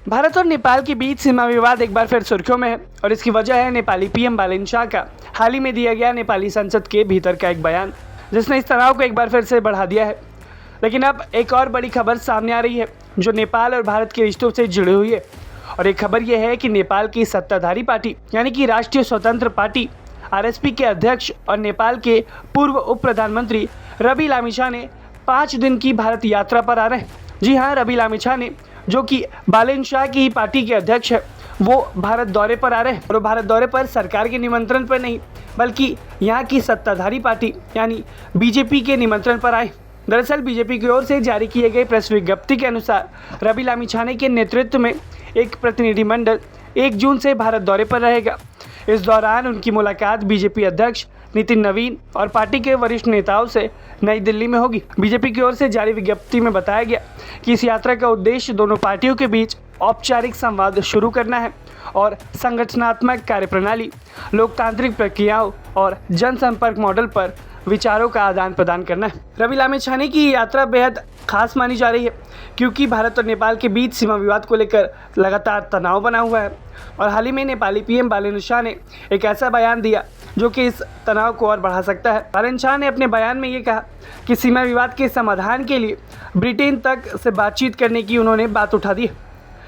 भारत और नेपाल के बीच सीमा विवाद एक बार फिर सुर्खियों में है और इसकी वजह है नेपाली पीएम बालेन शाह का हाल ही में दिया गया नेपाली संसद के भीतर का एक बयान, जिसने इस तनाव को एक बार फिर से बढ़ा दिया है। लेकिन अब एक और बड़ी खबर सामने आ रही है जो नेपाल और भारत के रिश्तों से जुड़ी हुई है। और एक खबर यह है कि नेपाल की सत्ताधारी पार्टी यानी कि राष्ट्रीय स्वतंत्र पार्टी आरएसपी के अध्यक्ष और नेपाल के पूर्व उप प्रधानमंत्री रवि लामिछाने ने 5 दिन की भारत यात्रा पर आ रहे हैं। जी हाँ, रवि लामिछाने जो कि बालेन शाह की ही पार्टी के अध्यक्ष है, वो भारत दौरे पर आ रहे हैं। और भारत दौरे पर सरकार के निमंत्रण पर नहीं, बल्कि यहाँ की सत्ताधारी पार्टी यानी बीजेपी के निमंत्रण पर आए। दरअसल बीजेपी की ओर से जारी किए गए प्रेस विज्ञप्ति के अनुसार रवि लामिछाने के नेतृत्व में एक प्रतिनिधिमंडल 1 जून से भारत दौरे पर रहेगा। इस दौरान उनकी मुलाकात बीजेपी अध्यक्ष नितिन नवीन और पार्टी के वरिष्ठ नेताओं से नई दिल्ली में होगी। बीजेपी की ओर से जारी विज्ञप्ति में बताया गया कि इस यात्रा का उद्देश्य दोनों पार्टियों के बीच औपचारिक संवाद शुरू करना है और संगठनात्मक कार्यप्रणाली, लोकतांत्रिक प्रक्रियाओं और जनसंपर्क मॉडल पर विचारों का आदान प्रदान करना है। रवि लामिछाने की यात्रा बेहद खास मानी जा रही है क्योंकि भारत और नेपाल के बीच सीमा विवाद को लेकर लगातार तनाव बना हुआ है और हाल ही में नेपाली पीएम बालेन शाह ने एक ऐसा बयान दिया जो कि इस तनाव को और बढ़ा सकता है। बालेन शाह ने अपने बयान में ये कहा कि सीमा विवाद के समाधान के लिए ब्रिटेन तक से बातचीत करने की उन्होंने बात उठा दी है।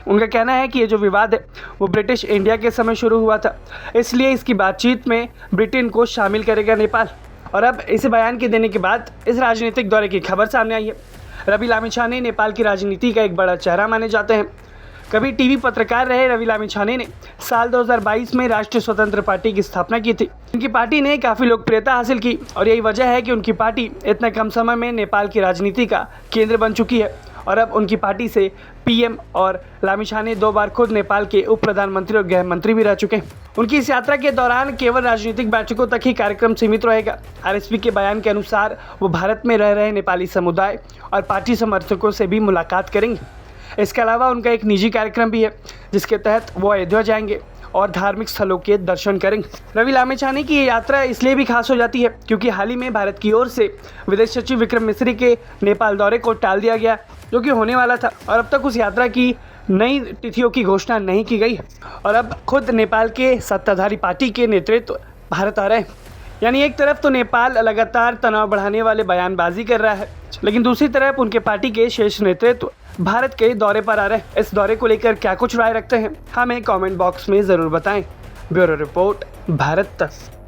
उनका कहना है कि ये जो विवाद है वो ब्रिटिश इंडिया के समय शुरू हुआ था, इसलिए इसकी बातचीत में ब्रिटेन को शामिल करेगा नेपाल। और अब इस बयान के देने के बाद इस राजनीतिक दौरे की खबर सामने आई है। रवि लामिछाने नेपाल की राजनीति का एक बड़ा चेहरा माने जाते हैं। कभी टीवी पत्रकार रहे रवि लामिछाने ने साल 2022 में राष्ट्रीय स्वतंत्र पार्टी की स्थापना की थी। उनकी पार्टी ने काफ़ी लोकप्रियता हासिल की और यही वजह है कि उनकी पार्टी इतने कम समय में नेपाल की राजनीति का केंद्र बन चुकी है। और अब उनकी पार्टी से पीएम और लामिछाने 2 बार खुद नेपाल के उप प्रधानमंत्री और गृह मंत्री भी रह चुके हैं। उनकी इस यात्रा के दौरान केवल राजनीतिक बैठकों तक ही कार्यक्रम सीमित रहेगा। आरएसपी के बयान के अनुसार वो भारत में रह रहे नेपाली समुदाय और पार्टी समर्थकों से भी मुलाकात करेंगे। इसके अलावा उनका एक निजी कार्यक्रम भी है जिसके तहत वो अयोध्या जाएंगे और धार्मिक स्थलों के दर्शन करेंगे। रवि लामिछाने की ये यात्रा इसलिए भी खास हो जाती है क्योंकि हाल ही में भारत की ओर से विदेश सचिव विक्रम मिस्री के नेपाल दौरे को टाल दिया गया जो कि होने वाला था और अब तक उस यात्रा की नई तिथियों की घोषणा नहीं की गई। और अब खुद नेपाल के सत्ताधारी पार्टी के नेतृत्व भारत आ रहे हैं। यानी एक तरफ तो नेपाल लगातार तनाव बढ़ाने वाले बयानबाजी कर रहा है, लेकिन दूसरी तरफ उनके पार्टी के शीर्ष नेतृत्व भारत के दौरे पर आ रहे हैं। इस दौरे को लेकर क्या कुछ राय रखते हैं, हमें कमेंट बॉक्स में ज़रूर बताएं। ब्यूरो रिपोर्ट, भारत तक।